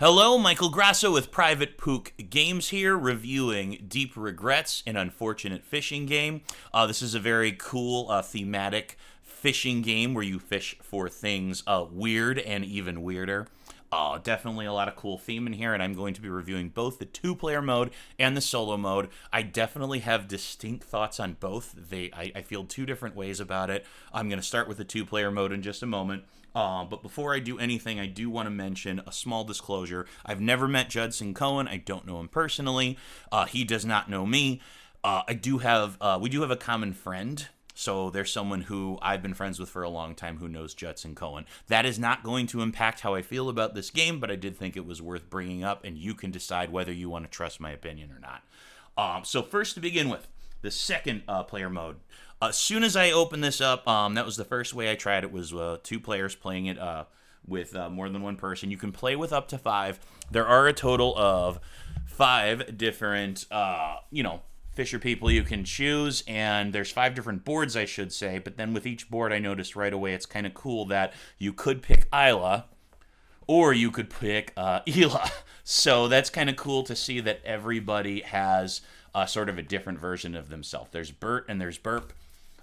Hello, Michael Grasso with Private Pook Games here, reviewing Deep Regrets, an unfortunate fishing game. This is a very cool thematic fishing game where you fish for things weird and even weirder. Definitely a lot of cool theme in here, and I'm going to be reviewing both the two-player mode and the solo mode. I definitely have distinct thoughts on both. I feel two different ways about it. I'm going to start with the two-player mode in just a moment. But before I do anything, I do want to mention a small disclosure. I've never met Judson Cohen. I don't know him personally. He does not know me. We do have a common friend. So there's someone who I've been friends with for a long time who knows Judson Cohen. That is not going to impact how I feel about this game, but I did think it was worth bringing up, and you can decide whether you want to trust my opinion or not. So first, to begin with, the second player mode. As soon as I opened this up, that was the first way I tried it, was two players playing it with more than one person. You can play with up to 5. There are a total of 5 different, fisher people you can choose, and there's 5 different boards, I should say, but then with each board I noticed right away it's kind of cool that you could pick Isla, or you could pick Ela. So that's kind of cool to see that everybody has sort of a different version of themselves. There's Bert and there's Burp.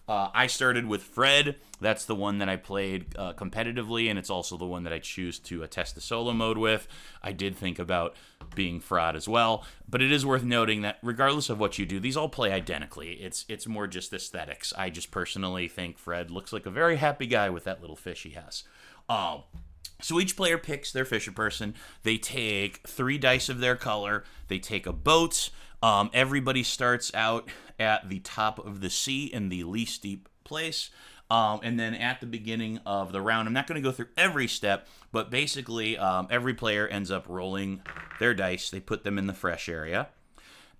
I started with Fred. That's the one that I played competitively, and it's also the one that I choose to test the solo mode with. I did think about being Fraud as well, but it is worth noting that regardless of what you do, these all play identically. It's more just aesthetics. I just personally think Fred looks like a very happy guy with that little fish he has. So each player picks their fisher person. They take 3 dice of their color. They take a boat. Everybody starts out at the top of the sea in the least steep place. And then at the beginning of the round, I'm not going to go through every step, but basically every player ends up rolling their dice. They put them in the fresh area.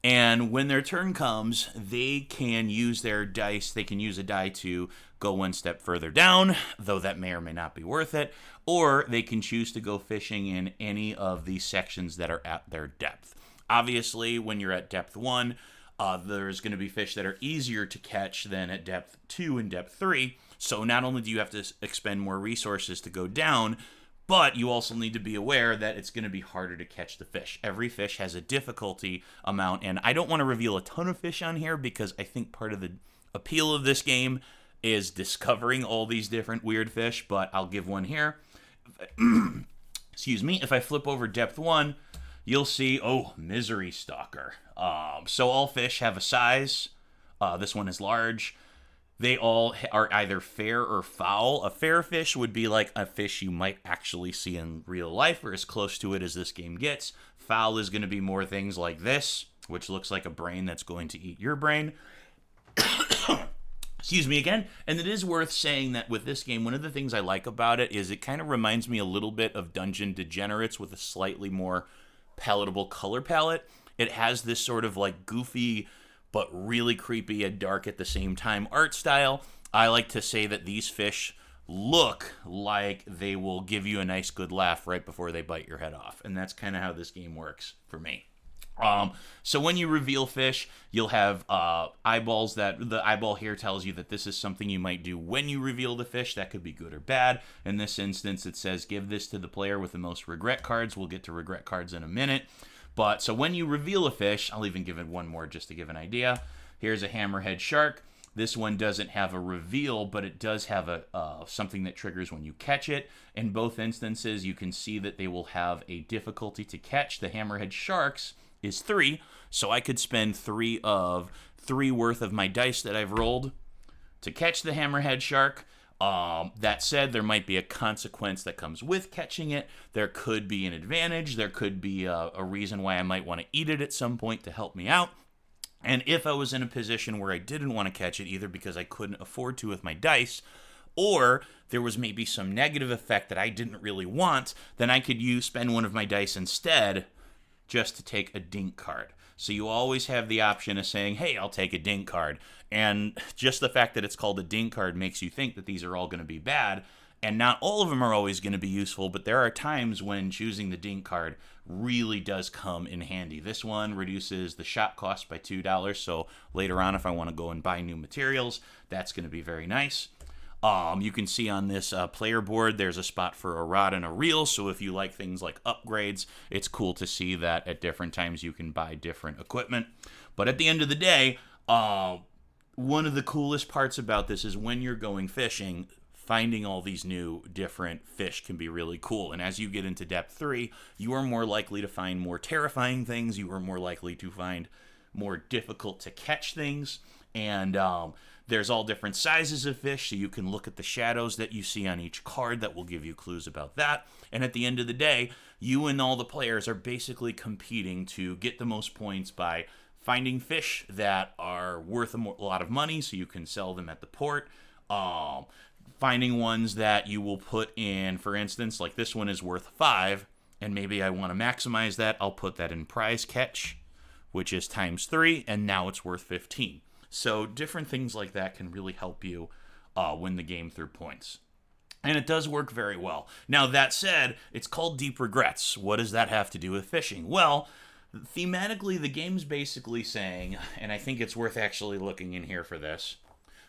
And when their turn comes, they can use their dice. They can use a die to go one step further down, though that may or may not be worth it. Or they can choose to go fishing in any of these sections that are at their depth. Obviously, when you're at depth 1, there's going to be fish that are easier to catch than at depth 2 and depth 3. So not only do you have to expend more resources to go down, but you also need to be aware that it's going to be harder to catch the fish. Every fish has a difficulty amount, and I don't want to reveal a ton of fish on here because I think part of the appeal of this game is discovering all these different weird fish, but I'll give one here. Excuse me. If I flip over depth 1, you'll see, Misery Stalker. So all fish have a size. This one is large. They all are either fair or foul. A fair fish would be like a fish you might actually see in real life, or as close to it as this game gets. Foul is going to be more things like this, which looks like a brain that's going to eat your brain. Excuse me again. And it is worth saying that with this game, one of the things I like about it is it kind of reminds me a little bit of Dungeon Degenerates with a slightly more palatable color palette. It has this sort of like goofy but really creepy and dark at the same time art style. I like to say that these fish look like they will give you a nice good laugh right before they bite your head off, and that's kind of how this game works for me. So when you reveal fish, you'll have eyeballs. That the eyeball here tells you that this is something you might do when you reveal the fish. That could be good or bad. In this instance, it says give this to the player with the most regret cards. We'll get to regret cards in a minute. But so when you reveal a fish, I'll even give it one more just to give an idea. Here's a hammerhead shark. This one doesn't have a reveal, but it does have a something that triggers when you catch it. In both instances, you can see that they will have a difficulty to catch. The hammerhead sharks is 3, so I could spend 3 worth of my dice that I've rolled to catch the hammerhead shark. That said, there might be a consequence that comes with catching it. There could be an advantage. There could be a reason why I might want to eat it at some point to help me out. And if I was in a position where I didn't want to catch it, either because I couldn't afford to with my dice, or there was maybe some negative effect that I didn't really want, then I could spend one of my dice instead just to take a dink card. So you always have the option of saying, hey, I'll take a dink card. And just the fact that it's called a dink card makes you think that these are all going to be bad. And not all of them are always going to be useful, but there are times when choosing the dink card really does come in handy. This one reduces the shop cost by $2, so later on if I want to go and buy new materials, that's going to be very nice. You can see on this player board there's a spot for a rod and a reel, so if you like things like upgrades, it's cool to see that at different times you can buy different equipment. But at the end of the day, one of the coolest parts about this is when you're going fishing, finding all these new different fish can be really cool. And as you get into depth 3, you are more likely to find more terrifying things. You are more likely to find more difficult to catch things. And there's all different sizes of fish, so you can look at the shadows that you see on each card that will give you clues about that. And at the end of the day, you and all the players are basically competing to get the most points by finding fish that are worth a lot of money so you can sell them at the port. Finding ones that you will put in, for instance, like this one is worth 5, and maybe I want to maximize that. I'll put that in prize catch, which is times 3, and now it's worth 15. So different things like that can really help you win the game through points. And it does work very well. Now, that said, it's called Deep Regrets. What does that have to do with fishing? Well, thematically, the game's basically saying, and I think it's worth actually looking in here for this,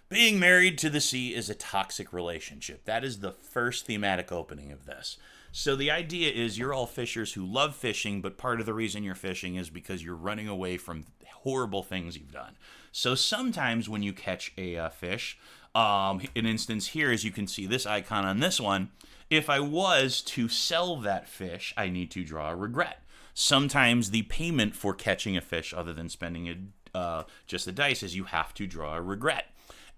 being married to the sea is a toxic relationship. That is the first thematic opening of this. So the idea is you're all fishers who love fishing, but part of the reason you're fishing is because you're running away from horrible things you've done. So sometimes when you catch a fish, an instance here, as you can see this icon on this one, if I was to sell that fish, I need to draw a regret. Sometimes the payment for catching a fish, other than spending just the dice, is you have to draw a regret.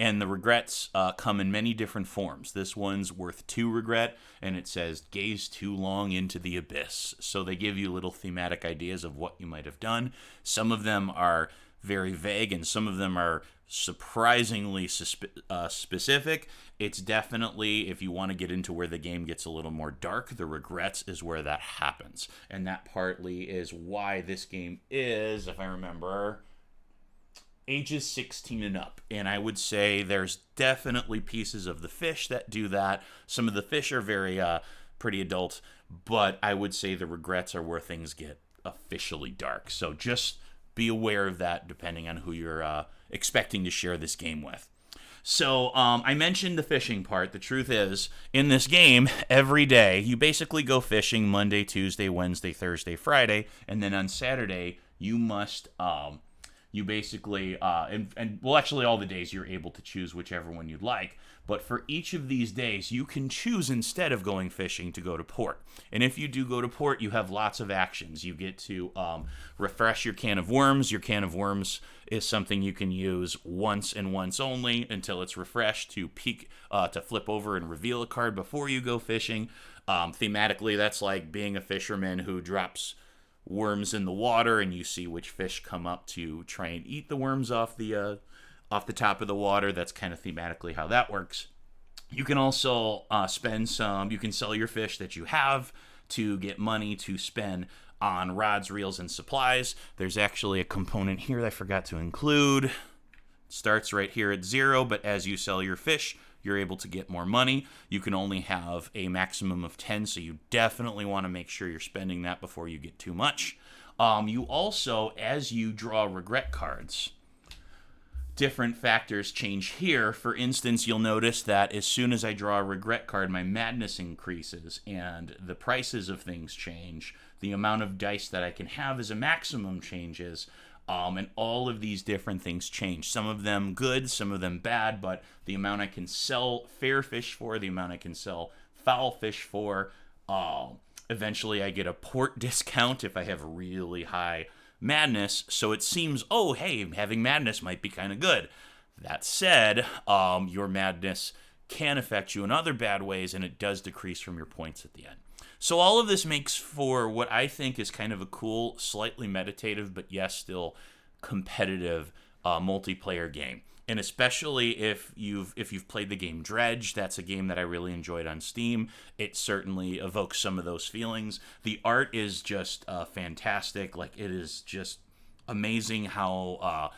And the regrets come in many different forms. This one's worth 2 regret, and it says, gaze too long into the abyss. So they give you little thematic ideas of what you might have done. Some of them are very vague, and some of them are surprisingly specific. It's definitely, if you want to get into where the game gets a little more dark, the regrets is where that happens. And that partly is why this game is, if I remember, ages 16 and up. And I would say there's definitely pieces of the fish that do that. Some of the fish are very pretty adult, but I would say the regrets are where things get officially dark. So just be aware of that depending on who you're expecting to share this game with. So I mentioned the fishing part. The truth is, in this game, every day, you basically go fishing Monday, Tuesday, Wednesday, Thursday, Friday, and then on Saturday, you must... you basically, well, actually all the days you're able to choose whichever one you'd like, but for each of these days, you can choose instead of going fishing to go to port. And if you do go to port, you have lots of actions. You get to refresh your can of worms. Your can of worms is something you can use once and once only until it's refreshed to flip over and reveal a card before you go fishing. Thematically, that's like being a fisherman who drops worms in the water, and you see which fish come up to try and eat the worms off the top of the water. That's kind of thematically how that works. You can also you can sell your fish that you have to get money to spend on rods, reels, and supplies. There's actually a component here that I forgot to include. It starts right here at 0, but as you sell your fish, you're able to get more money. You can only have a maximum of 10, so you definitely want to make sure you're spending that before you get too much. You also, as you draw regret cards, different factors change here. For instance, you'll notice that as soon as I draw a regret card, my madness increases, and the prices of things change. The amount of dice that I can have as a maximum changes. And all of these different things change. Some of them good, some of them bad, but the amount I can sell fair fish for, the amount I can sell foul fish for. Eventually I get a port discount if I have really high madness, so it seems, oh, hey, having madness might be kind of good. That said, your madness can affect you in other bad ways, and it does decrease from your points at the end. So all of this makes for what I think is kind of a cool, slightly meditative, but yes, still competitive multiplayer game. And especially if you've played the game Dredge, that's a game that I really enjoyed on Steam. It certainly evokes some of those feelings. The art is just fantastic. Like, it is just amazing how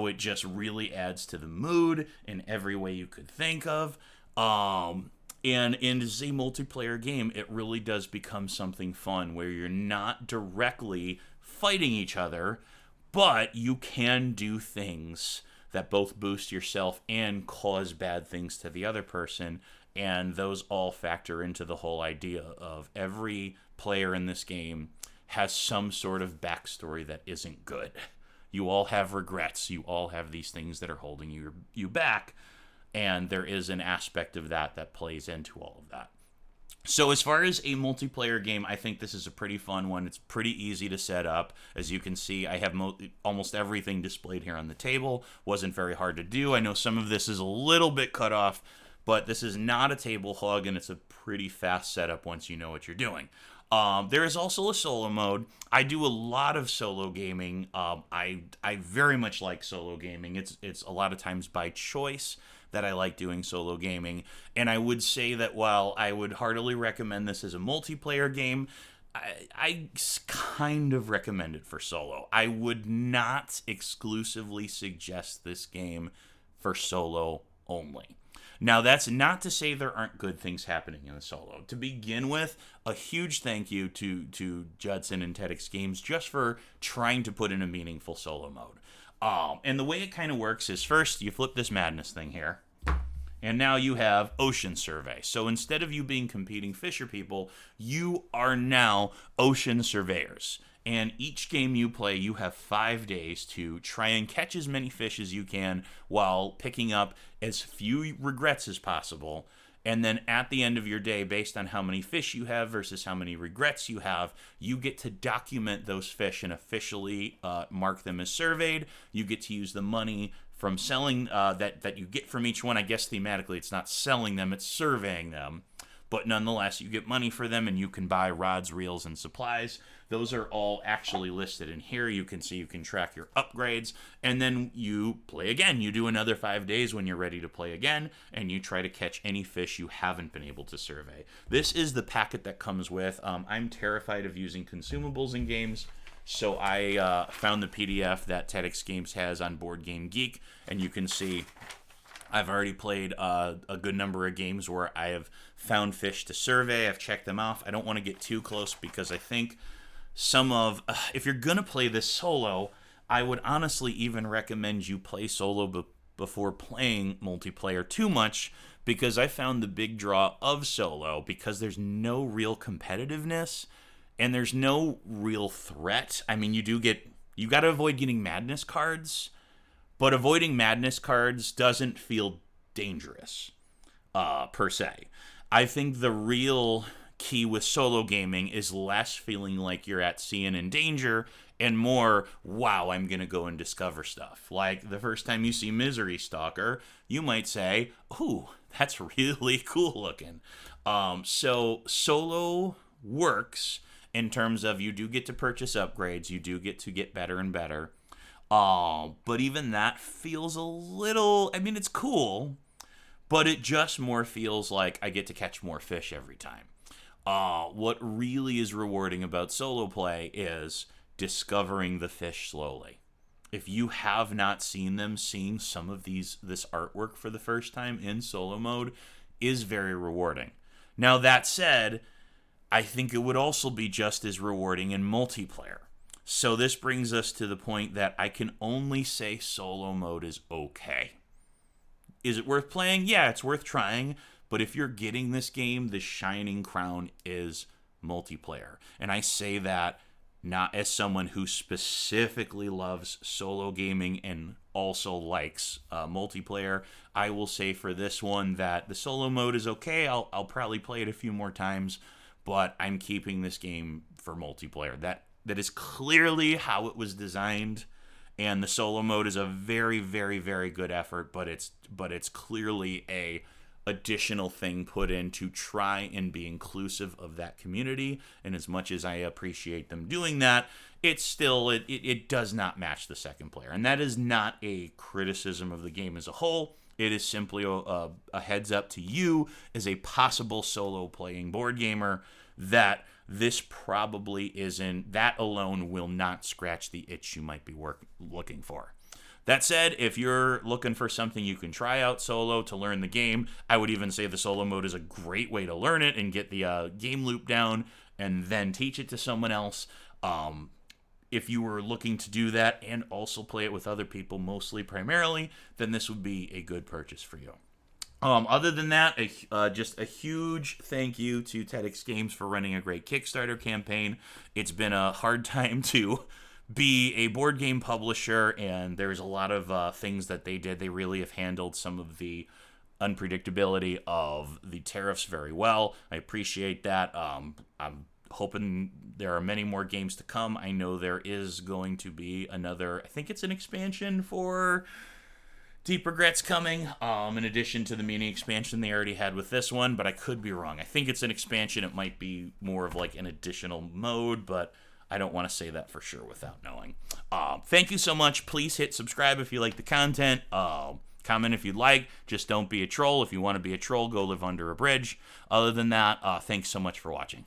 it just really adds to the mood in every way you could think of. And as a multiplayer game, it really does become something fun where you're not directly fighting each other, but you can do things that both boost yourself and cause bad things to the other person. And those all factor into the whole idea of every player in this game has some sort of backstory that isn't good. You all have regrets. You all have these things that are holding you back. And there is an aspect of that plays into all of that. So as far as a multiplayer game, I think this is a pretty fun one. It's pretty easy to set up. As you can see, I have almost everything displayed here on the table. Wasn't very hard to do. I know some of this is a little bit cut off, but this is not a table hog, and it's a pretty fast setup once you know what you're doing. There is also a solo mode. I do a lot of solo gaming. I very much like solo gaming. It's a lot of times by choice that I like doing solo gaming. And I would say that while I would heartily recommend this as a multiplayer game, I kind of recommend it for solo. I would not exclusively suggest this game for solo only. Now, that's not to say there aren't good things happening in the solo. To begin with, a huge thank you to Judson and TEDx Games just for trying to put in a meaningful solo mode. And the way it kind of works is first you flip this madness thing here, and now you have ocean survey. So instead of you being competing fisher people, you are now ocean surveyors. And each game you play, you have 5 days to try and catch as many fish as you can while picking up as few regrets as possible. And then at the end of your day, based on how many fish you have versus how many regrets you have, you get to document those fish and officially mark them as surveyed. You get to use the money from selling that you get from each one. I guess thematically it's not selling them, it's surveying them. But nonetheless, you get money for them and you can buy rods, reels, and supplies. Those are all actually listed in here. You can see you can track your upgrades. And then you play again. You do another 5 days when you're ready to play again. And you try to catch any fish you haven't been able to survey. This is the packet that comes with. I'm terrified of using consumables in games. So I found the PDF that TEDx Games has on Board Game Geek. And you can see I've already played a good number of games where I have found fish to survey. I've checked them off. I don't want to get too close because I think if you're going to play this solo, I would honestly even recommend you play solo before playing multiplayer too much, because I found the big draw of solo, because there's no real competitiveness and there's no real threat. I mean, you got to avoid getting madness cards, but avoiding madness cards doesn't feel dangerous, per se. I think the real key with solo gaming is less feeling like you're at sea and in danger, and more, wow, I'm going to go and discover stuff. Like the first time you see Misery Stalker, you might say, ooh, that's really cool looking. So solo works in terms of you do get to purchase upgrades, you do get to get better and better. But even that feels a little, I mean, it's cool, but it just more feels like I get to catch more fish every time. What really is rewarding about solo play is discovering the fish slowly. If you have not seen them, seeing some of this artwork for the first time in solo mode is very rewarding. Now, that said, I think it would also be just as rewarding in multiplayer. So this brings us to the point that I can only say solo mode is okay. Is it worth playing? Yeah, it's worth trying. But if you're getting this game, the shining crown is multiplayer. And I say that not as someone who specifically loves solo gaming and also likes multiplayer. I will say for this one that the solo mode is okay. I'll probably play it a few more times, but I'm keeping this game for multiplayer. That is clearly how it was designed, and the solo mode is a very, very, very good effort, but it's clearly a additional thing put in to try and be inclusive of that community. And as much as I appreciate them doing that, it does not match the second player. And that is not a criticism of the game as a whole. It is simply a heads up to you as a possible solo playing board gamer that this probably isn't, that alone will not scratch the itch you might be looking for. That said, if you're looking for something you can try out solo to learn the game, I would even say the solo mode is a great way to learn it and get the game loop down and then teach it to someone else. if you were looking to do that and also play it with other people, mostly primarily, then this would be a good purchase for you. Other than that, just a huge thank you to TEDx Games for running a great Kickstarter campaign. It's been a hard time to be a board game publisher, and there's a lot of things that they did. They really have handled some of the unpredictability of the tariffs very well. I appreciate that. I'm hoping there are many more games to come. I know there is going to be another, I think it's an expansion for Deep Regrets coming, in addition to the mini expansion they already had with this one, but I could be wrong. I think it's an expansion. It might be more of like an additional mode, but I don't want to say that for sure without knowing. Thank you so much. Please hit subscribe if you like the content. Comment if you'd like. Just don't be a troll. If you want to be a troll, go live under a bridge. Other than that, thanks so much for watching.